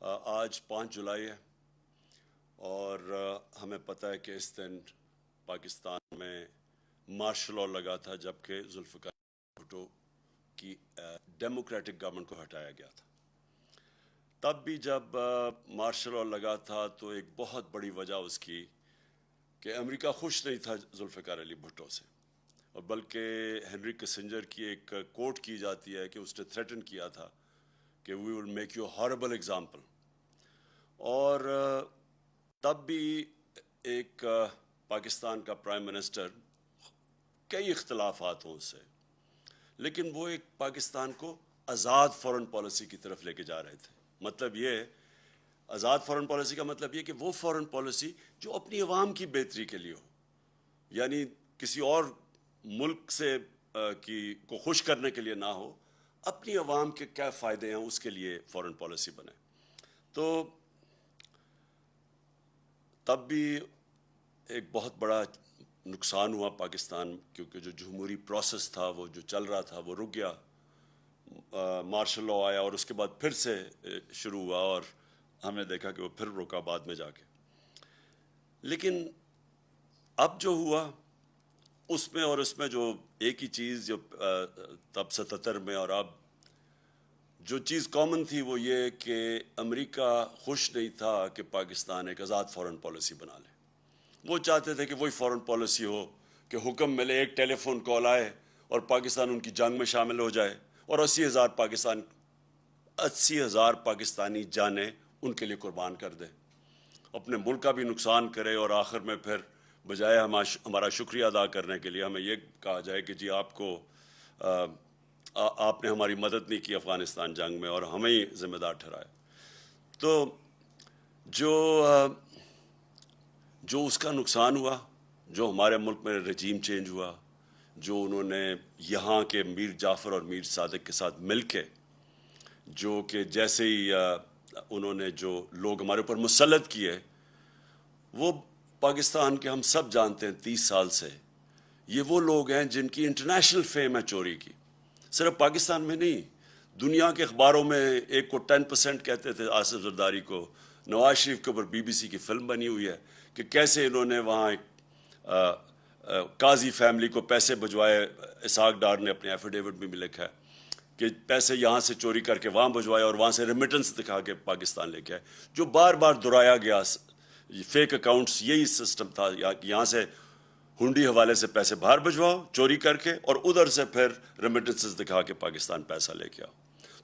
آج 5 جولائی ہے اور ہمیں پتہ ہے کہ اس دن پاکستان میں مارشل لاء لگا تھا جبکہ ذوالفقار بھٹو کی ڈیموکریٹک گورنمنٹ کو ہٹایا گیا تھا۔ تب بھی جب مارشل لاء لگا تھا تو ایک بہت بڑی وجہ اس کی کہ امریکہ خوش نہیں تھا ذوالفقار علی بھٹو سے، اور بلکہ ہنری کسنجر کی ایک کوٹ کی جاتی ہے کہ اس نے تھریٹن کیا تھا کہ we will make you horrible example. اور تب بھی ایک پاکستان کا پرائم منسٹر کئی اختلافات ہوں اس سے، لیکن وہ ایک پاکستان کو آزاد فورن پالیسی کی طرف لے کے جا رہے تھے۔ مطلب یہ آزاد فورن پالیسی کا مطلب یہ کہ وہ فورن پالیسی جو اپنی عوام کی بہتری کے لیے ہو، یعنی کسی اور ملک سے کو خوش کرنے کے لیے نہ ہو، اپنی عوام کے کیا فائدے ہیں اس کے لیے فورن پالیسی بنے۔ تو تب بھی ایک بہت بڑا نقصان ہوا پاکستان، کیونکہ جو جمہوری پروسیس تھا وہ جو چل رہا تھا وہ رک گیا۔ مارشل لاء آیا اور اس کے بعد پھر سے شروع ہوا، اور ہم نے دیکھا کہ وہ پھر رکا بعد میں جا کے۔ لیکن اب جو ہوا اس میں جو ایک ہی چیز جو تب 77 میں اور اب جو چیز کامن تھی وہ یہ کہ امریکہ خوش نہیں تھا کہ پاکستان ایک آزاد فورن پالیسی بنا لے۔ وہ چاہتے تھے کہ وہی فورن پالیسی ہو کہ حکم ملے، ایک ٹیلی فون کال آئے اور پاکستان ان کی جنگ میں شامل ہو جائے، اور 80,000 پاکستانی جانیں ان کے لیے قربان کر دے، اپنے ملک کا بھی نقصان کرے، اور آخر میں پھر بجائے ہمارا شکریہ ادا کرنے کے لیے ہمیں یہ کہا جائے کہ جی آپ نے ہماری مدد نہیں کی افغانستان جنگ میں اور ہمیں ہی ذمہ دار ٹھہرایا۔ تو جو اس کا نقصان ہوا، جو ہمارے ملک میں رجیم چینج ہوا، جو انہوں نے یہاں کے میر جعفر اور میر صادق کے ساتھ مل کے جو کہ جیسے ہی انہوں نے جو لوگ ہمارے اوپر مسلط کیے، وہ پاکستان کے ہم سب جانتے ہیں 30 سال سے یہ وہ لوگ ہیں جن کی انٹرنیشنل فیم ہے چوری کی، صرف پاکستان میں نہیں، دنیا کے اخباروں میں ایک کو 10% کہتے تھے آصف زرداری کو۔ نواز شریف کے اوپر BBC کی فلم بنی ہوئی ہے کہ کیسے انہوں نے وہاں ایک قاضی فیملی کو پیسے بھجوائے۔ اسحاق ڈار نے اپنے ایفیڈیوٹ میں بھی لکھا ہے کہ پیسے یہاں سے چوری کر کے وہاں بھجوائے اور وہاں سے ریمیٹنس دکھا کے پاکستان لے کے آئے، جو بار بار دہرایا گیا۔ فیک اکاؤنٹس یہی سسٹم تھا، یہاں سے ہنڈی حوالے سے پیسے باہر بھجواؤ چوری کر کے، اور ادھر سے پھر ریمیٹنسز دکھا کے پاکستان پیسہ لے کے آؤ۔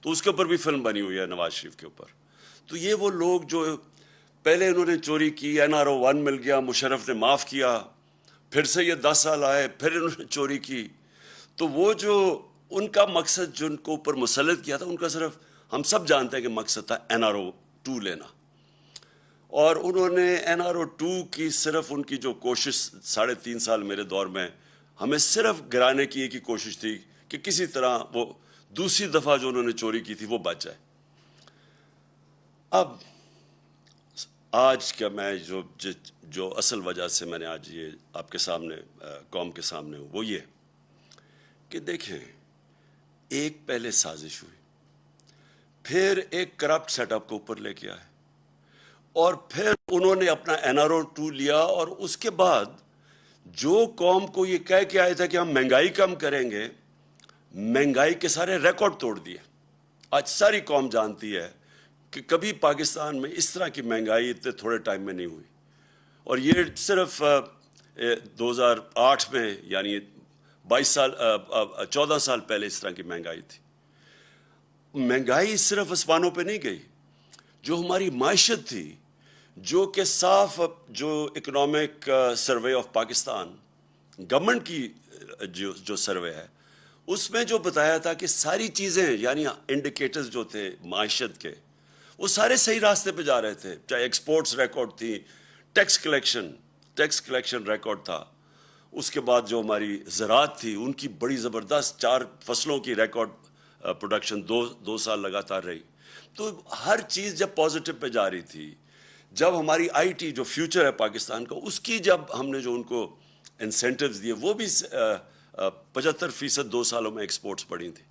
تو اس کے اوپر بھی فلم بنی ہوئی ہے نواز شریف کے اوپر۔ تو یہ وہ لوگ جو پہلے انہوں نے چوری کی، NRO 1 مل گیا، مشرف نے معاف کیا، پھر سے یہ 10 سال آئے، پھر انہوں نے چوری کی۔ تو وہ جو ان کا مقصد جو ان کو اوپر مسلط کیا تھا، ان کا صرف ہم سب جانتے ہیں کہ مقصد تھا NRO 2 لینا، اور انہوں نے NRO 2 کی صرف ان کی جو کوشش 3.5 سال میرے دور میں ہمیں صرف گرانے کی ایک ہی کوشش تھی کہ کسی طرح وہ دوسری دفعہ جو انہوں نے چوری کی تھی وہ بچ جائے۔ اب آج کا میں جو اصل وجہ سے میں نے آج یہ آپ کے سامنے قوم کے سامنے ہوں وہ یہ کہ دیکھیں، ایک پہلے سازش ہوئی، پھر ایک کرپٹ سیٹ اپ کو اوپر لے کے آئے، اور پھر انہوں نے اپنا NRO 2 لیا، اور اس کے بعد جو قوم کو یہ کہہ کے آئے تھے کہ ہم مہنگائی کم کریں گے، مہنگائی کے سارے ریکارڈ توڑ دیے۔ آج ساری قوم جانتی ہے کہ کبھی پاکستان میں اس طرح کی مہنگائی اتنے تھوڑے ٹائم میں نہیں ہوئی، اور یہ صرف 2008 میں، یعنی 14 سال پہلے اس طرح کی مہنگائی تھی۔ مہنگائی صرف آسمانوں پہ نہیں گئی، جو ہماری معیشت تھی، جو کہ صاف جو economic survey of Pakistan government کی جو سروے ہے اس میں جو بتایا تھا کہ ساری چیزیں، یعنی انڈیکیٹرز جو تھے معیشت کے، وہ سارے صحیح راستے پہ جا رہے تھے، چاہے ایکسپورٹس ریکارڈ تھی، ٹیکس کلیکشن ریکارڈ تھا، اس کے بعد جو ہماری زراعت تھی ان کی بڑی زبردست 4 فصلوں کی ریکارڈ پروڈکشن 2 سال لگاتار رہی۔ تو ہر چیز جب پازیٹیو پہ جا رہی تھی، جب ہماری IT جو فیوچر ہے پاکستان کا، اس کی جب ہم نے جو ان کو انسینٹیوز دیے، وہ بھی 75% 2 سالوں میں ایکسپورٹس بڑھی تھی۔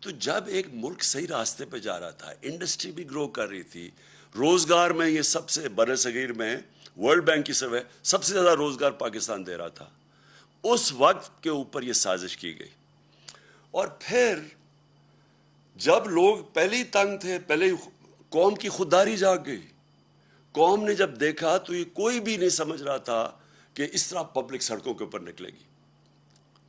تو جب ایک ملک صحیح راستے پہ جا رہا تھا, انڈسٹری بھی گرو کر رہی تھی, روزگار میں یہ سب سے بر صغیر میں ورلڈ بینک کی سروے سب سے زیادہ روزگار پاکستان دے رہا تھا, اس وقت کے اوپر یہ سازش کی گئی. اور پھر جب لوگ پہلے ہی تنگ تھے, پہلے قوم کی خودداری جاگ گئی. قوم نے جب دیکھا تو یہ کوئی بھی نہیں سمجھ رہا تھا کہ اس طرح پبلک سڑکوں کے اوپر نکلے گی.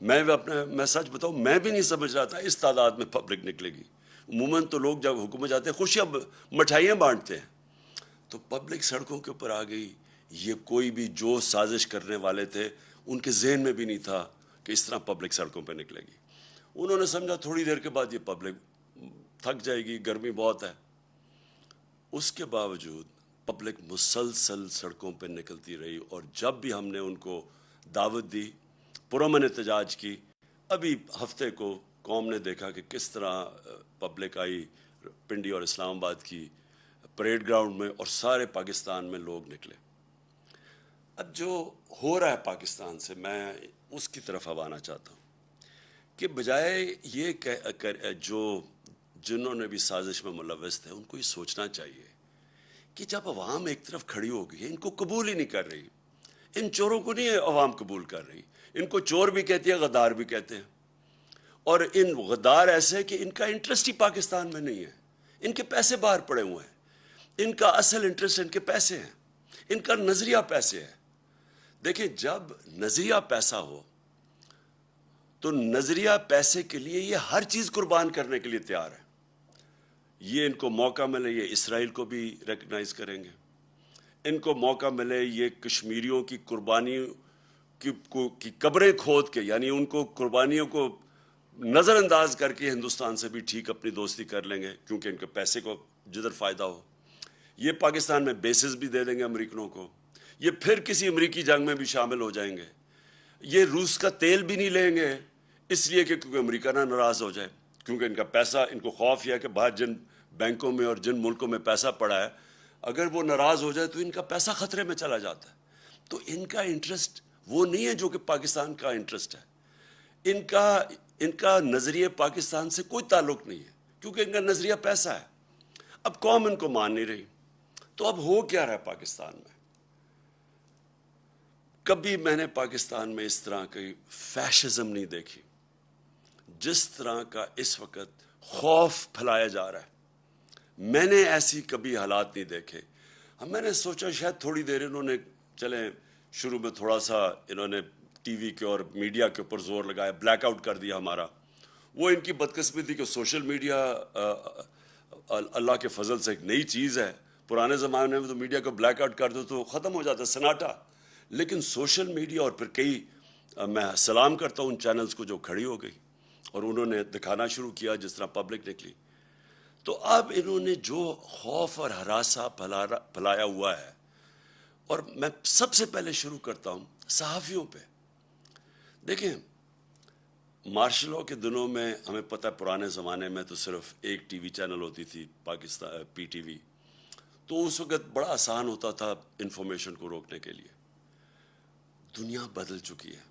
میں سچ بتاؤں, میں بھی نہیں سمجھ رہا تھا اس تعداد میں پبلک نکلے گی. عموماً تو لوگ جب حکومت جاتے ہیں خوشیاں مٹھائیاں بانٹتے ہیں, تو پبلک سڑکوں کے اوپر آ گئی. یہ کوئی بھی جو سازش کرنے والے تھے ان کے ذہن میں بھی نہیں تھا کہ اس طرح پبلک سڑکوں پہ نکلے گی. انہوں نے سمجھا تھوڑی دیر کے بعد یہ پبلک تھک جائے گی, گرمی بہت ہے. اس کے باوجود پبلک مسلسل سڑکوں پہ نکلتی رہی, اور جب بھی ہم نے ان کو دعوت دی, پرامن احتجاج کی, ابھی ہفتے کو قوم نے دیکھا کہ کس طرح پبلک آئی پنڈی اور اسلام آباد کی پریڈ گراؤنڈ میں, اور سارے پاکستان میں لوگ نکلے. اب جو ہو رہا ہے پاکستان سے, میں اس کی طرف اب آنا چاہتا ہوں کہ بجائے یہ جنہوں نے بھی سازش میں ملوث تھے, ان کو یہ سوچنا چاہیے کہ جب عوام ایک طرف کھڑی ہو گئی ہے, ان کو قبول ہی نہیں کر رہی, ان چوروں کو نہیں عوام قبول کر رہی, ان کو چور بھی کہتی ہے, غدار بھی کہتے ہیں, اور ان غدار ایسے کہ ان کا انٹرسٹ ہی پاکستان میں نہیں ہے, ان کے پیسے باہر پڑے ہوئے ہیں, ان کا اصل انٹرسٹ ان کے پیسے ہیں, ان کا نظریہ پیسے ہے. دیکھیں, جب نظریہ پیسہ ہو تو نظریہ پیسے کے لیے یہ ہر چیز قربان کرنے کے لیے تیار ہے. یہ ان کو موقع ملے یہ اسرائیل کو بھی ریکگنائز کریں گے, ان کو موقع ملے یہ کشمیریوں کی قربانی کی قبریں کھود کے, یعنی ان کو قربانیوں کو نظر انداز کر کے ہندوستان سے بھی ٹھیک اپنی دوستی کر لیں گے, کیونکہ ان کے پیسے کو جدھر فائدہ ہو. یہ پاکستان میں بیسز بھی دے دیں گے امریکنوں کو, یہ پھر کسی امریکی جنگ میں بھی شامل ہو جائیں گے. یہ روس کا تیل بھی نہیں لیں گے اس لیے کہ کیونکہ امریکہ نہ ناراض ہو جائے, کیونکہ ان کا پیسہ, ان کو خوف یہ ہے کہ باہر جن بینکوں میں اور جن ملکوں میں پیسہ پڑا ہے, اگر وہ ناراض ہو جائے تو ان کا پیسہ خطرے میں چلا جاتا ہے. تو ان کا انٹرسٹ وہ نہیں ہے جو کہ پاکستان کا انٹرسٹ ہے. ان کا نظریہ پاکستان سے کوئی تعلق نہیں ہے, کیونکہ ان کا نظریہ پیسہ ہے. اب قوم ان کو مان نہیں رہی, تو اب ہو کیا رہا ہے پاکستان میں؟ کبھی میں نے پاکستان میں اس طرح کی فیشزم نہیں دیکھی جس طرح کا اس وقت خوف پھیلایا جا رہا ہے. میں نے ایسی کبھی حالات نہیں دیکھے. میں نے سوچا شاید تھوڑی دیر انہوں نے, چلیں شروع میں تھوڑا سا انہوں نے ٹی وی کے اور میڈیا کے اوپر زور لگایا, بلیک آؤٹ کر دیا ہمارا. وہ ان کی بدقسمتی کہ سوشل میڈیا اللہ کے فضل سے ایک نئی چیز ہے. پرانے زمانے میں تو میڈیا کو بلیک آؤٹ کر دو تو ختم ہو جاتا سناٹا, لیکن سوشل میڈیا, اور پھر میں سلام کرتا ہوں ان چینلز کو جو کھڑی ہو گئی اور انہوں نے دکھانا شروع کیا جس طرح پبلک نکلی. تو اب انہوں نے جو خوف اور ہراساں پھیلایا ہوا ہے, اور میں سب سے پہلے شروع کرتا ہوں صحافیوں پہ. دیکھیں, مارشل لاء کے دنوں میں ہمیں پتہ ہے پرانے زمانے میں تو صرف ایک ٹی وی چینل ہوتی تھی, پاکستان پی ٹی وی, تو اس وقت بڑا آسان ہوتا تھا انفارمیشن کو روکنے کے لیے. دنیا بدل چکی ہے,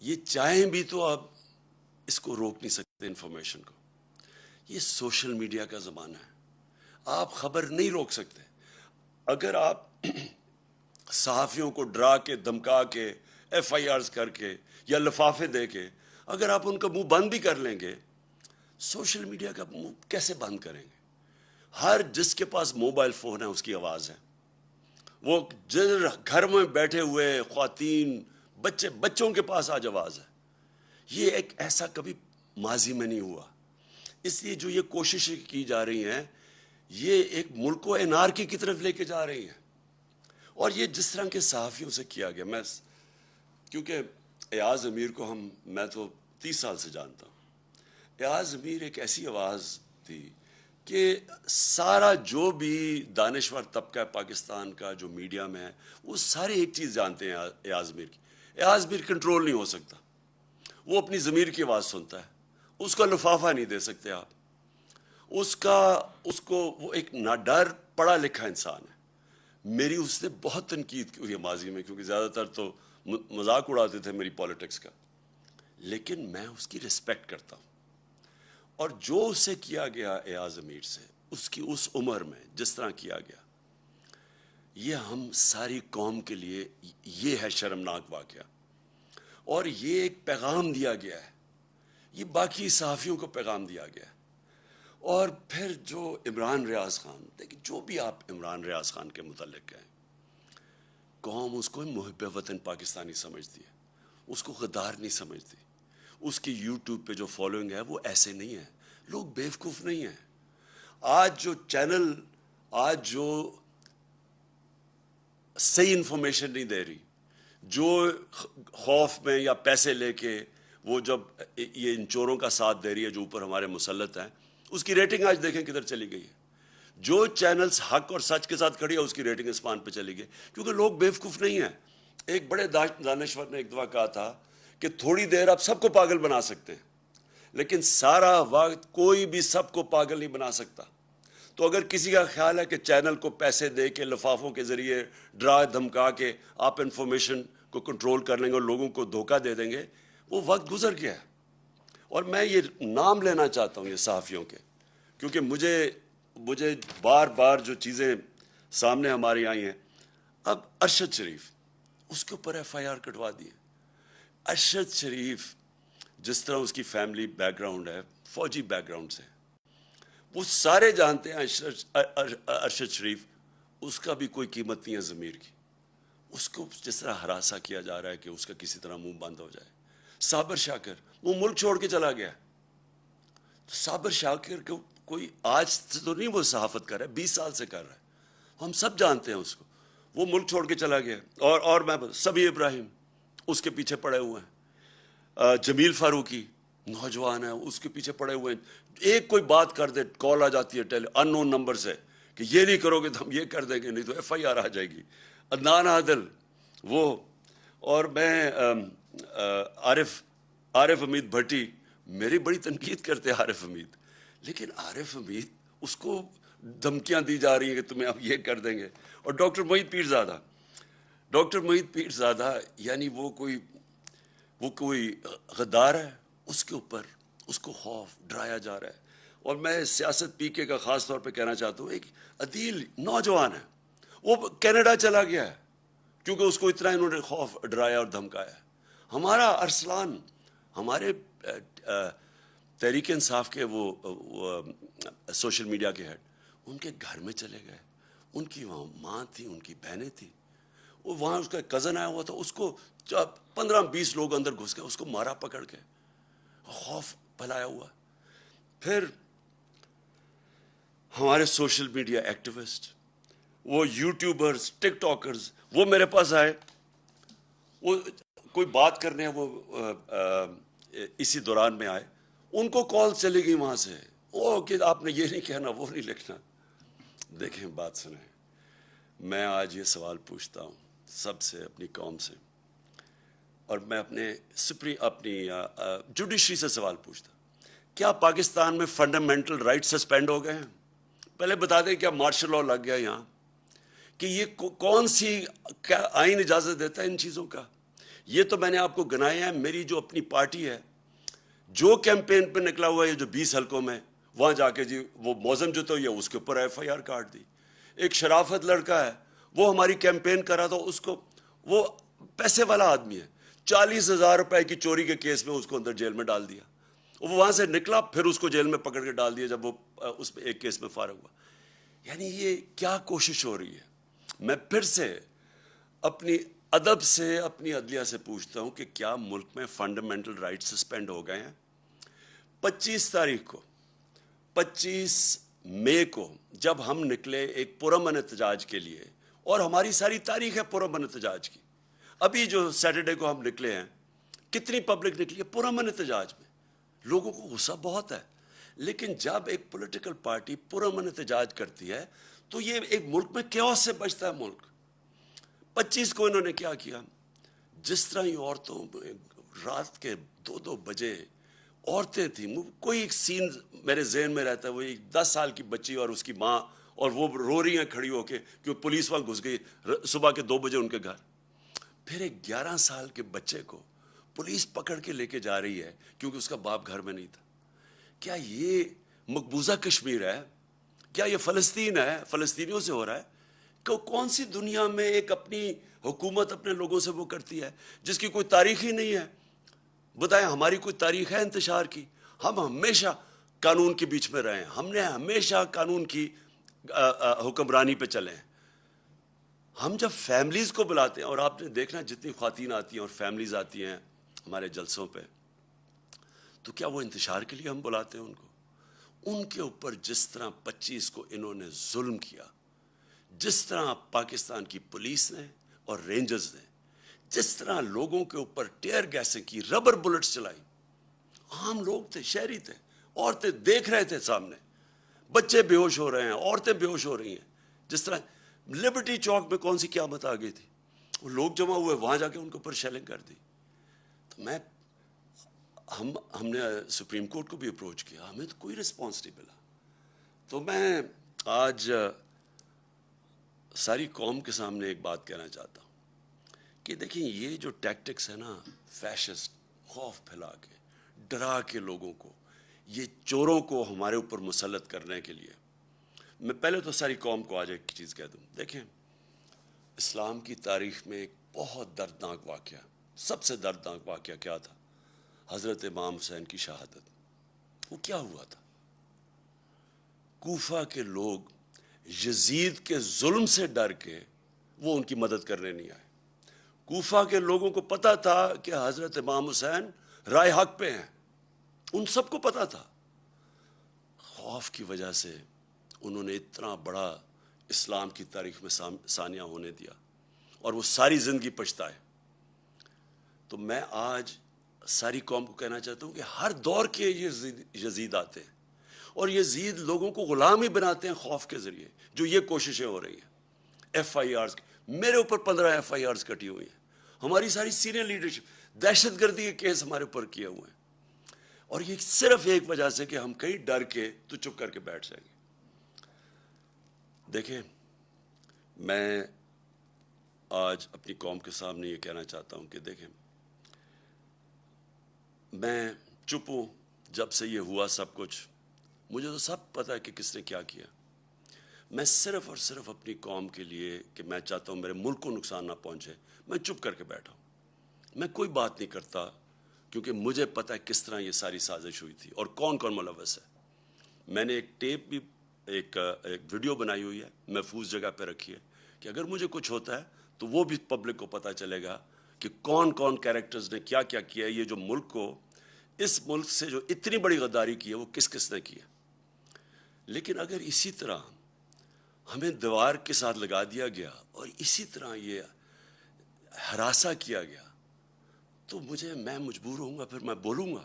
یہ چاہیں بھی تو آپ اس کو روک نہیں سکتے انفارمیشن کو. یہ سوشل میڈیا کا زمانہ ہے, آپ خبر نہیں روک سکتے. اگر آپ صحافیوں کو ڈرا کے, دھمکا کے, ایف آئی آرز کر کے یا لفافے دے کے اگر آپ ان کا منہ بند بھی کر لیں گے, سوشل میڈیا کا منہ کیسے بند کریں گے؟ ہر جس کے پاس موبائل فون ہے اس کی آواز ہے. وہ گھر میں بیٹھے ہوئے خواتین, بچوں کے پاس آج آواز ہے. یہ ایک ایسا کبھی ماضی میں نہیں ہوا. اس لیے جو یہ کوششیں کی جا رہی ہیں, یہ ایک ملک کو انارکی کی طرف لے کے جا رہی ہیں. اور یہ جس طرح کے صحافیوں سے کیا گیا, کیونکہ ایاز امیر کو میں تو 30 سال سے جانتا ہوں. ایاز امیر ایک ایسی آواز تھی کہ سارا جو بھی دانشور طبقہ ہے پاکستان کا جو میڈیا میں ہے, وہ سارے ایک چیز جانتے ہیں ایاز امیر کی. ایاز امیر کنٹرول نہیں ہو سکتا, وہ اپنی ضمیر کی آواز سنتا ہے, اس کا لفافہ نہیں دے سکتے آپ. وہ ایک ناڈر پڑھا لکھا انسان ہے. میری اس نے بہت تنقید کی ہوئی ہے ماضی میں, کیونکہ زیادہ تر تو مذاق اڑاتے تھے میری پالیٹکس کا, لیکن میں اس کی رسپیکٹ کرتا ہوں. اور جو اسے کیا گیا ایاز امیر سے اس کی اس عمر میں جس طرح کیا گیا، یہ ہم ساری قوم کے لیے یہ ہے شرمناک واقعہ. اور یہ ایک پیغام دیا گیا ہے، یہ باقی صحافیوں کو پیغام دیا گیا ہے. اور پھر جو عمران ریاض خان، دیکھیں جو بھی آپ عمران ریاض خان کے متعلق کہیں، قوم اس کو محب وطن پاکستانی سمجھتی ہے، اس کو غدار نہیں سمجھتی. اس کی یوٹیوب پہ جو فالوئنگ ہے وہ ایسے نہیں ہے. لوگ بیوقوف نہیں ہیں. آج جو چینل آج جو صحیح انفارمیشن نہیں دے رہی، جو خوف میں یا پیسے لے کے وہ جب یہ ان چوروں کا ساتھ دے رہی ہے جو اوپر ہمارے مسلط ہیں، اس کی ریٹنگ آج دیکھیں کدھر چلی گئی ہے. جو چینلز حق اور سچ کے ساتھ کھڑی ہے اس کی ریٹنگ اسمان پہ چلی گئی، کیونکہ لوگ بیوقوف نہیں ہیں. ایک بڑے دانشور نے ایک دفعہ کہا تھا کہ تھوڑی دیر آپ سب کو پاگل بنا سکتے ہیں، لیکن سارا وقت کوئی بھی سب کو پاگل نہیں بنا سکتا. تو اگر کسی کا خیال ہے کہ چینل کو پیسے دے کے لفافوں کے ذریعے ڈرا دھمکا کے آپ انفارمیشن کو کنٹرول کر لیں گے اور لوگوں کو دھوکہ دے دیں گے، وہ وقت گزر گیا ہے. اور میں یہ نام لینا چاہتا ہوں یہ صحافیوں کے، کیونکہ مجھے بار بار جو چیزیں سامنے ہماری آئی ہیں. اب ارشد شریف، اس کے اوپر ایف آئی آر کٹوا دی ہے. ارشد شریف جس طرح اس کی فیملی بیک گراؤنڈ ہے، فوجی بیک گراؤنڈ سے، وہ سارے جانتے ہیں ارشد شریف، اس کا بھی کوئی قیمت نہیں ہے ضمیر کی. اس کو جس طرح ہراساں کیا جا رہا ہے کہ اس کا کسی طرح منہ بند ہو جائے. صابر شاکر وہ ملک چھوڑ کے چلا گیا. صابر شاکر کو کوئی آج سے تو نہیں وہ صحافت کر رہا ہے، 20 سال سے کر رہا ہے، ہم سب جانتے ہیں اس کو. وہ ملک چھوڑ کے چلا گیا. اور میں سبی ابراہیم اس کے پیچھے پڑے ہوئے ہیں. جمیل فاروقی نوجوان ہے، اس کے پیچھے پڑے ہوئے ہیں. ایک کوئی بات کر دے، کال آ جاتی ہے ان نون نمبر سے کہ یہ نہیں کرو گے تو ہم یہ کر دیں گے، نہیں تو ایف آئی آر آ جائے گی. عدنان عادل وہ، اور میں عارف حمید بھٹی، میری بڑی تنقید کرتے ہیں عارف حمید، لیکن عارف حمید اس کو دھمکیاں دی جا رہی ہیں کہ تمہیں اب یہ کر دیں گے. اور ڈاکٹر محیط پیرزادہ یعنی وہ کوئی غدار ہے، اس کے اوپر اس کو خوف ڈرایا جا رہا ہے. اور میں سیاست پی کے کا خاص طور پہ کہنا چاہتا ہوں، ایک عدیل نوجوان ہے، وہ کینیڈا چلا گیا ہے کیونکہ اس کو اتنا انہوں نے خوف ڈرایا اور دھمکایا. ہمارا ارسلان، ہمارے تحریک انصاف کے وہ سوشل میڈیا کے ہیڈ، ان کے گھر میں چلے گئے. ان کی وہاں ماں تھی، ان کی بہنیں تھیں، وہ وہاں اس کا کزن آیا ہوا تھا، اس کو 15-20 لوگ اندر گھس گئے، اس کو مارا پکڑ کے، خوف پھیلایا ہوا. پھر ہمارے سوشل میڈیا ایکٹیوسٹ، وہ یوٹیوبرز، ٹک ٹاکرز، وہ میرے پاس آئے، وہ کوئی بات کرنے وہ اسی دوران میں آئے، ان کو کال چلی گئی وہاں سے، او کہ آپ نے یہ نہیں کہنا، وہ نہیں لکھنا. دیکھیں بات سنیں، میں آج یہ سوال پوچھتا ہوں سب سے، اپنی قوم سے، اور میں اپنی جوڈیشری سے سوال پوچھتا ہوں، کیا پاکستان میں فنڈامنٹل رائٹ سسپینڈ ہو گئے ہیں؟ پہلے بتا دیں کیا مارشل لاء لگ گیا یہاں؟ کہ یہ کون سی کیا آئین اجازت دیتا ہے ان چیزوں کا؟ یہ تو میں نے آپ کو گنایا ہے. میری جو اپنی پارٹی ہے، جو کیمپین پہ نکلا ہوا ہے جو 20 حلقوں میں، وہاں جا کے جی وہ موزم جو تو یہ اس کے اوپر ایف آئی آر کاٹ دی. ایک شرافت لڑکا ہے، وہ ہماری کیمپین کرا تھا، اس کو، وہ پیسے والا آدمی ہے، 40,000 روپے کی چوری کے کیس میں اس کو اندر جیل میں ڈال دیا. وہ وہاں سے نکلا، پھر اس کو جیل میں پکڑ کے ڈال دیا جب وہ اس ایک کیس میں فارغ ہوا. یعنی یہ کیا کوشش ہو رہی ہے؟ میں پھر سے اپنی ادب سے، اپنی عدلیہ سے پوچھتا ہوں کہ کیا ملک میں فنڈامنٹل رائٹ سسپینڈ ہو گئے ہیں؟ 25 مئی کو جب ہم نکلے ایک پرامن احتجاج کے لیے، اور ہماری ساری تاریخ ہے پرامن احتجاج کی. ابھی جو سیٹرڈے کو ہم نکلے ہیں، کتنی پبلک نکلی ہے پرامن احتجاج میں؟ لوگوں کو غصہ بہت ہے، لیکن جب ایک پولیٹیکل پارٹی پرامن احتجاج کرتی ہے تو یہ ایک ملک میں کیوس سے بچتا ہے ملک. 25 کو انہوں نے کیا کیا؟ جس طرح ہی عورتوں، رات کے 2 بجے عورتیں تھیں، کوئی ایک سین میرے ذہن میں رہتا ہے، وہ ایک 10 سال کی بچی اور اس کی ماں، اور وہ رو رہی ہیں کھڑی ہو کے کہ پولیس وہاں گھس گئی صبح کے 2 بجے ان کے گھر. پھر ایک 11 سال کے بچے کو پولیس پکڑ کے لے کے جا رہی ہے کیونکہ اس کا باپ گھر میں نہیں تھا. کیا یہ مقبوضہ کشمیر ہے؟ کیا یہ فلسطین ہے؟ فلسطینیوں سے ہو رہا ہے؟ کون سی دنیا میں ایک اپنی حکومت اپنے لوگوں سے وہ کرتی ہے جس کی کوئی تاریخ ہی نہیں ہے؟ بتائیں ہماری کوئی تاریخ ہے انتشار کی؟ ہم ہمیشہ قانون کے بیچ میں رہے ہیں، ہم نے ہمیشہ قانون کی حکمرانی پہ چلے ہیں۔ ہم جب فیملیز کو بلاتے ہیں، اور آپ نے دیکھنا جتنی خواتین آتی ہیں اور فیملیز آتی ہیں ہمارے جلسوں پہ، تو کیا وہ انتشار کے لیے ہم بلاتے ہیں ان کو؟ ان کے اوپر جس طرح 25 کو انہوں نے ظلم کیا، جس طرح پاکستان کی پولیس نے اور رینجرز نے جس طرح لوگوں کے اوپر ٹیئر گیسیں کی، ربر بلٹس چلائی، عام لوگ تھے، شہری تھے، عورتیں دیکھ رہے تھے سامنے، بچے بے ہوش ہو رہے ہیں، عورتیں بے ہوش ہو رہی ہیں۔ جس طرح لبرٹی چوک میں کون سی قیامت آ گئی تھی، وہ لوگ جمع ہوئے، وہاں جا کے ان کے اوپر شیلنگ کر دی۔ تو ہم نے سپریم کورٹ کو بھی اپروچ کیا، ہمیں تو کوئی رسپانس نہیں ملا۔ تو میں آج ساری قوم کے سامنے ایک بات کہنا چاہتا ہوں کہ دیکھیں یہ جو ٹیکٹکس ہے نا، فیشسٹ، خوف پھیلا کے، ڈرا کے لوگوں کو، یہ چوروں کو ہمارے اوپر مسلط کرنے کے لیے، میں پہلے تو ساری قوم کو آج ایک چیز کہہ دوں، دیکھیں اسلام کی تاریخ میں ایک بہت دردناک واقعہ، سب سے دردناک واقعہ کیا تھا؟ حضرت امام حسین کی شہادت۔ وہ کیا ہوا تھا؟ کوفہ کے لوگ یزید کے ظلم سے ڈر کے وہ ان کی مدد کرنے نہیں آئے۔ کوفہ کے لوگوں کو پتا تھا کہ حضرت امام حسین رائے حق پہ ہیں، ان سب کو پتا تھا۔ خوف کی وجہ سے انہوں نے اتنا بڑا اسلام کی تاریخ میں سانیہ ہونے دیا، اور وہ ساری زندگی پچھتائے۔ تو میں آج ساری قوم کو کہنا چاہتا ہوں کہ ہر دور کے یزید آتے ہیں، اور یزید لوگوں کو غلام ہی بناتے ہیں خوف کے ذریعے، جو یہ کوششیں ہو رہی ہیں۔ ایف آئی آرز، میرے اوپر 15 ایف آئی آرز کٹی ہوئی ہیں، ہماری ساری سینئر لیڈرشپ، دہشت گردی کے کیس ہمارے اوپر کیے ہوئے ہیں، اور یہ صرف ایک وجہ سے کہ ہم کہیں ڈر کے تو چپ کر کے بیٹھ جائیں گے۔ دیکھیں میں آج اپنی قوم کے سامنے یہ کہنا چاہتا ہوں کہ دیکھیں میں چپ ہوں جب سے یہ ہوا سب کچھ، مجھے تو سب پتا ہے کہ کس نے کیا کیا۔ میں صرف اور صرف اپنی قوم کے لیے کہ میں چاہتا ہوں میرے ملک کو نقصان نہ پہنچے، میں چپ کر کے بیٹھا ہوں، میں کوئی بات نہیں کرتا، کیونکہ مجھے پتا ہے کس طرح یہ ساری سازش ہوئی تھی اور کون کون ملوث ہے۔ میں نے ایک ٹیپ بھی، ایک ویڈیو بنائی ہوئی ہے، محفوظ جگہ پہ رکھی ہے، کہ اگر مجھے کچھ ہوتا ہے تو وہ بھی پبلک کو پتا چلے گا کہ کون کون کیریکٹرز نے کیا کیا کیا ہے، یہ جو ملک کو، اس ملک سے جو اتنی بڑی غداری کی ہے وہ کس کس نے کی ہے۔ لیکن اگر اسی طرح ہمیں دیوار کے ساتھ لگا دیا گیا اور اسی طرح یہ ہراساں کیا گیا، تو میں مجبور ہوں گا، پھر میں بولوں گا،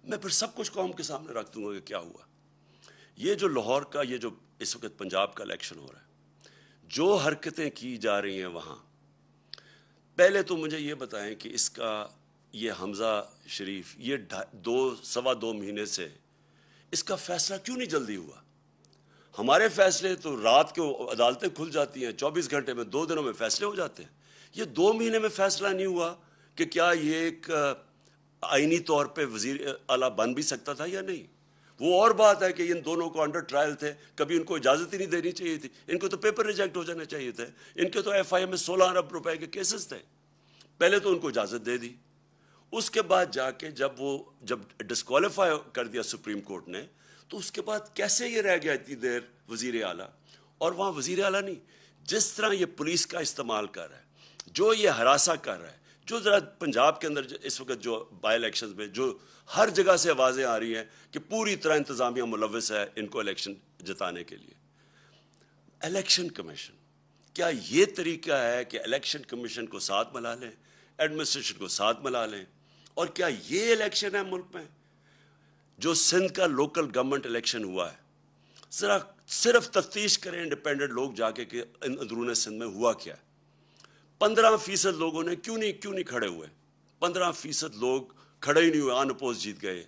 میں پھر سب کچھ قوم کے سامنے رکھ دوں گا کہ کیا ہوا۔ یہ جو لاہور کا، یہ جو اس وقت پنجاب کا الیکشن ہو رہا ہے، جو حرکتیں کی جا رہی ہیں وہاں، پہلے تو مجھے یہ بتائیں کہ اس کا یہ حمزہ شریف، یہ 2.25 مہینے سے اس کا فیصلہ کیوں نہیں جلدی ہوا؟ ہمارے فیصلے تو رات کو عدالتیں کھل جاتی ہیں، 24 گھنٹے میں، 2 دنوں میں فیصلے ہو جاتے ہیں۔ یہ 2 مہینے میں فیصلہ نہیں ہوا کہ کیا یہ ایک آئینی طور پہ وزیر اعلیٰ بن بھی سکتا تھا یا نہیں؟ وہ اور بات ہے کہ ان دونوں کو انڈر ٹرائل تھے، کبھی ان کو اجازت ہی نہیں دینی چاہیے تھی، ان کو تو پیپر ریجیکٹ ہو جانے چاہیے تھے، ان کے تو ایف آئی اے میں 16 ارب روپے کے کیسز تھے، پہلے تو ان کو اجازت دے دی۔ اس کے بعد جا کے جب ڈسکوالیفائی کر دیا سپریم کورٹ نے، تو اس کے بعد کیسے یہ رہ گیا اتنی دیر وزیر اعلیٰ؟ اور وہاں وزیر اعلیٰ نہیں، جس طرح یہ پولیس کا استعمال کر رہا ہے، جو یہ ہراساں کر رہا ہے، جو ذرا پنجاب کے اندر اس وقت جو بائی الیکشنز میں جو ہر جگہ سے آوازیں آ رہی ہیں کہ پوری طرح انتظامیہ ملوث ہے ان کو الیکشن جتانے کے لیے۔ الیکشن کمیشن، کیا یہ طریقہ ہے کہ الیکشن کمیشن کو ساتھ ملا لیں، ایڈمنسٹریشن کو ساتھ ملا لیں؟ اور کیا یہ الیکشن ہے ملک میں؟ جو سندھ کا لوکل گورنمنٹ الیکشن ہوا ہے، ذرا صرف تفتیش کریں انڈیپینڈنٹ لوگ جا کے کہ اندرون سندھ میں ہوا کیا ہے۔ 15% لوگوں نے کیوں نہیں کھڑے ہوئے؟ 15% لوگ کھڑے ہی نہیں ہوئے، آن اپوز جیت گئے۔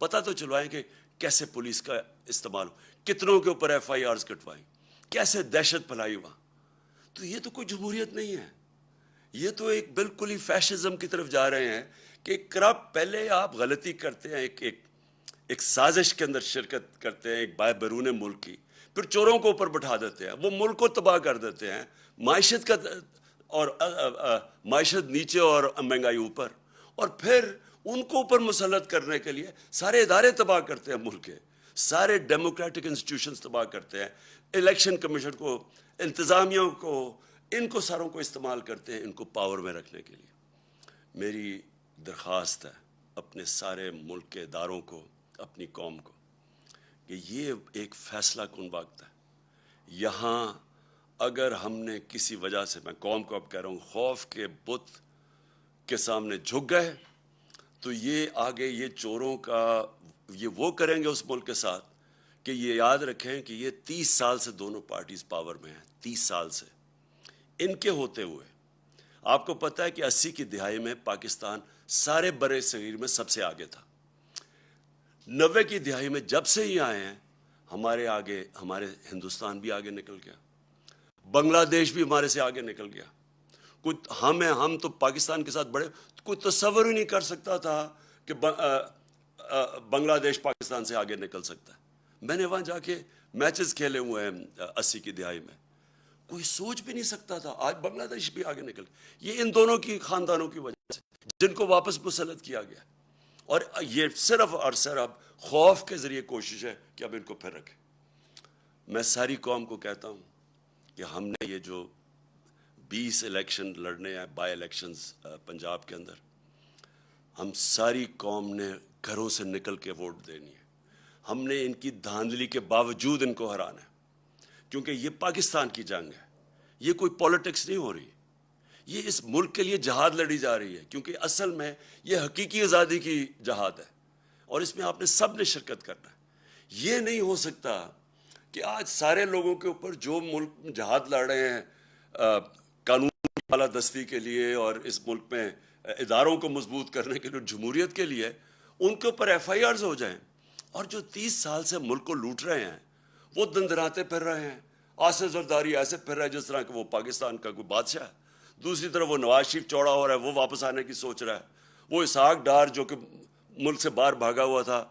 پتہ تو چلوائیں کہ کیسے پولیس کا استعمال، کتنوں کے اوپر ایف آئی آرز کٹوائیں، کیسے دہشت پھیلائی وہاں۔ تو یہ تو کوئی جمہوریت نہیں ہے، یہ تو ایک بالکل ہی فیشزم کی طرف جا رہے ہیں کہ کرپٹ، پہلے آپ غلطی کرتے ہیں، ایک سازش کے اندر شرکت کرتے ہیں ایک بیرون ملک کی, پھر چوروں کو اوپر بٹھا دیتے ہیں, وہ ملک کو تباہ کر دیتے ہیں, معیشت کا اور معیشت نیچے اور مہنگائی اوپر, اور پھر ان کو اوپر مسلط کرنے کے لیے سارے ادارے تباہ کرتے ہیں, ملک کے سارے ڈیموکریٹک انسٹیٹیوشنز تباہ کرتے ہیں, الیکشن کمیشن کو, انتظامیہ کو, ان کو ساروں کو استعمال کرتے ہیں ان کو پاور میں رکھنے کے لیے. میری درخواست ہے اپنے سارے ملک کے اداروں کو, اپنی قوم کو, کہ یہ ایک فیصلہ کن وقت ہے. یہاں اگر ہم نے کسی وجہ سے, میں قوم کو اب کہہ رہا ہوں, خوف کے بت کے سامنے جھک گئے تو یہ آگے یہ چوروں کا یہ وہ کریں گے اس ملک کے ساتھ کہ یہ یاد رکھیں کہ یہ 30 سال سے دونوں پارٹیز پاور میں ہیں, 30 سال سے. ان کے ہوتے ہوئے آپ کو پتہ ہے کہ 80 کی دہائی میں پاکستان سارے برے صغیر میں سب سے آگے تھا. 90 کی دہائی میں جب سے ہی آئے ہیں ہمارے آگے, ہمارے ہندوستان بھی آگے نکل گیا, بنگلہ دیش بھی ہمارے سے آگے نکل گیا. ہم تو پاکستان کے ساتھ بڑے, کوئی تصور ہی نہیں کر سکتا تھا کہ بنگلہ دیش پاکستان سے آگے نکل سکتا ہے. میں نے وہاں جا کے میچز کھیلے ہوئے ہیں 80 کی دہائی میں, کوئی سوچ بھی نہیں سکتا تھا. آج بنگلہ دیش بھی آگے نکل گیا. یہ ان دونوں کی خاندانوں کی وجہ سے جن کو واپس مسلط کیا گیا, اور یہ صرف اور صرف خوف کے ذریعے کوشش ہے کہ اب ان کو پھر رکھیں. میں ساری قوم کو کہتا ہوں کہ ہم نے یہ جو 20 الیکشن لڑنے ہیں, بائی الیکشنز پنجاب کے اندر, ہم ساری قوم نے گھروں سے نکل کے ووٹ دینی ہے. ہم نے ان کی دھاندلی کے باوجود ان کو ہرانا ہے, کیونکہ یہ پاکستان کی جنگ ہے, یہ کوئی پولیٹکس نہیں ہو رہی, یہ اس ملک کے لیے جہاد لڑی جا رہی ہے, کیونکہ اصل میں یہ حقیقی آزادی کی جہاد ہے اور اس میں آپ نے سب نے شرکت کرنا ہے. یہ نہیں ہو سکتا کہ آج سارے لوگوں کے اوپر جو ملک جہاد لڑ رہے ہیں قانون بالادستی کے لیے اور اس ملک میں اداروں کو مضبوط کرنے کے لیے, جمہوریت کے لیے, ان کے اوپر ایف آئی آرز ہو جائیں, اور جو 30 سال سے ملک کو لوٹ رہے ہیں وہ دندراتے پھر رہے ہیں, آصف زرداری ایسے پھر رہا ہے جس طرح کہ وہ پاکستان کا کوئی بادشاہ ہے. دوسری طرف وہ نواز شریف چوڑا ہو رہا ہے, وہ واپس آنے کی سوچ رہا ہے. وہ اسحاق ڈار جو کہ ملک سے باہر بھاگا ہوا تھا,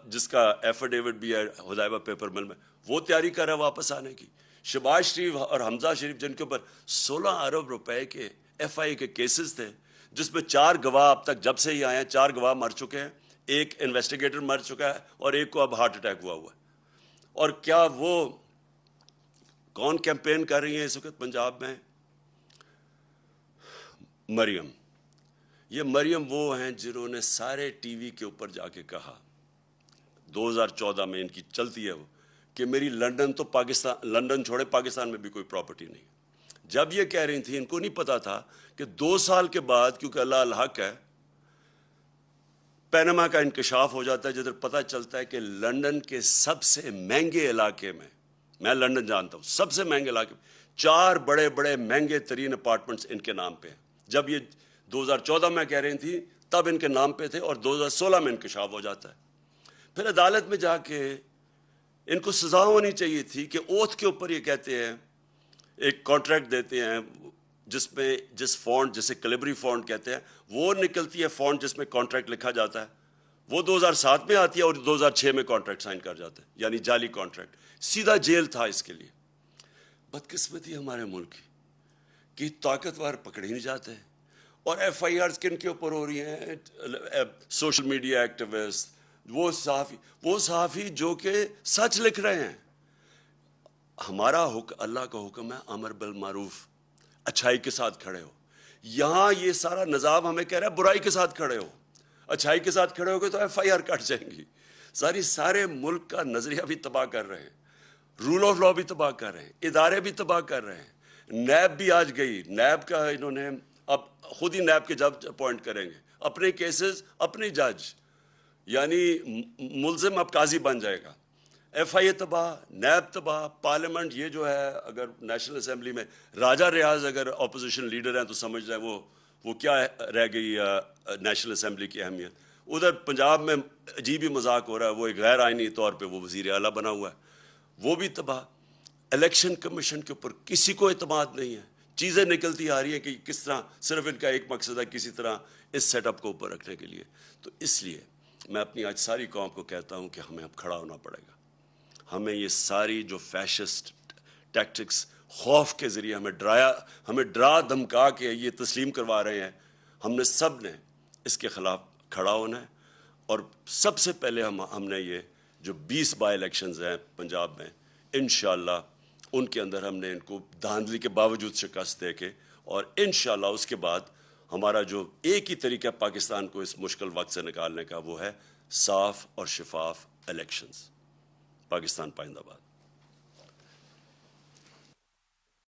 جس کا ایفیڈیوٹ بھی ہے حدائبہ پیپر مل میں, وہ تیاری کر رہا ہے واپس آنے کی. شہباز شریف اور حمزہ شریف جن کے اوپر 16 ارب روپے کے ایف آئی کے کیسز تھے, جس میں 4 گواہ اب تک جب سے ہی آئے ہیں 4 گواہ مر چکے ہیں, ایک انویسٹیگیٹر مر چکا ہے اور ایک کو اب ہارٹ اٹیک ہوا ہے. اور کیا وہ کون کیمپین کر رہی ہیں اس وقت پنجاب میں؟ مریم. یہ مریم وہ ہیں جنہوں نے سارے ٹی وی کے اوپر جا کے کہا 2014 میں, ان کی چلتی ہے وہ, کہ میری لنڈن تو پاکستان, لنڈن چھوڑے پاکستان میں بھی کوئی پراپرٹی نہیں. جب یہ کہہ رہی تھی ان کو نہیں پتا تھا کہ 2 سال کے بعد, کیونکہ اللہ الحق ہے, پینما کا انکشاف ہو جاتا ہے جدھر پتہ چلتا ہے کہ لنڈن کے سب سے مہنگے علاقے میں لنڈن جانتا ہوں, سب سے مہنگے علاقے میں 4 بڑے بڑے مہنگے ترین اپارٹمنٹس ان کے نام پہ ہیں. جب یہ 2014 میں کہہ رہی تھی تب ان کے نام پہ تھے, اور 2016 میں انکشاف ہو جاتا ہے. پھر عدالت میں جا کے ان کو سزا ہونی چاہیے تھی کہ اوتھ کے اوپر یہ کہتے ہیں, ایک کانٹریکٹ دیتے ہیں جس میں جس فونٹ, جسے کلیبری فونٹ کہتے ہیں, وہ نکلتی ہے فونٹ جس میں کانٹریکٹ لکھا جاتا ہے, وہ 2007 میں آتی ہے اور 2006 میں کانٹریکٹ سائن کر جاتا ہے, یعنی جعلی کانٹریکٹ. سیدھا جیل تھا اس کے لیے. بدقسمتی ہمارے ملک کی کہ طاقتور پکڑے نہیں جاتے, اور ایف آئی آرز کن کے اوپر ہو رہی ہیں؟ سوشل میڈیا ایکٹیوسٹ, وہ صحافی جو کہ سچ لکھ رہے ہیں. ہمارا اللہ کا حکم ہے امر بالمعروف, اچھائی کے ساتھ کھڑے ہو. یہاں یہ سارا نظام ہمیں کہہ رہا ہے برائی کے ساتھ کھڑے ہو. اچھائی کے ساتھ کھڑے ہو گے تو ایف آئی آر کٹ جائیں گی. سارے ملک کا نظریہ بھی تباہ کر رہے ہیں, رول آف لا بھی تباہ کر رہے ہیں, ادارے بھی تباہ کر رہے ہیں. نیب بھی آج گئی, نیب کا انہوں نے اب خود ہی نیب کے جج اپوائنٹ کریں گے, اپنے کیسز اپنے جج, یعنی ملزم اب قاضی بن جائے گا. ایف آئی اے تباہ, نیب تباہ, پارلیمنٹ یہ جو ہے, اگر نیشنل اسمبلی میں راجہ ریاض اگر اپوزیشن لیڈر ہیں تو سمجھ رہے ہیں وہ کیا رہ گئی نیشنل اسمبلی کی اہمیت. ادھر پنجاب میں عجیب ہی مذاق ہو رہا ہے, وہ ایک غیر آئینی طور پہ وہ وزیر اعلیٰ بنا ہوا ہے, وہ بھی تباہ. الیکشن کمیشن کے اوپر کسی کو اعتماد نہیں ہے. چیزیں نکلتی آ رہی ہیں کہ کس طرح, صرف ان کا ایک مقصد ہے کسی طرح اس سیٹ اپ کو اوپر رکھنے کے لیے. تو اس لیے میں اپنی آج ساری قوم کو کہتا ہوں کہ ہمیں اب کھڑا ہونا پڑے گا. ہمیں یہ ساری جو فیشسٹ ٹیکٹکس خوف کے ذریعے ہمیں ڈرا دھمکا کے یہ تسلیم کروا رہے ہیں، ہم نے سب نے اس کے خلاف کھڑا ہونا ہے. اور سب سے پہلے ہم نے یہ جو 20 بائی الیکشنز ہیں پنجاب میں، انشاءاللہ ان کے اندر ہم نے ان کو دھاندلی کے باوجود شکست دے کے، اور انشاءاللہ اس کے بعد ہمارا جو ایک ہی طریقہ پاکستان کو اس مشکل وقت سے نکالنے کا، وہ ہے صاف اور شفاف الیکشنز. پاکستان پائندہ باد.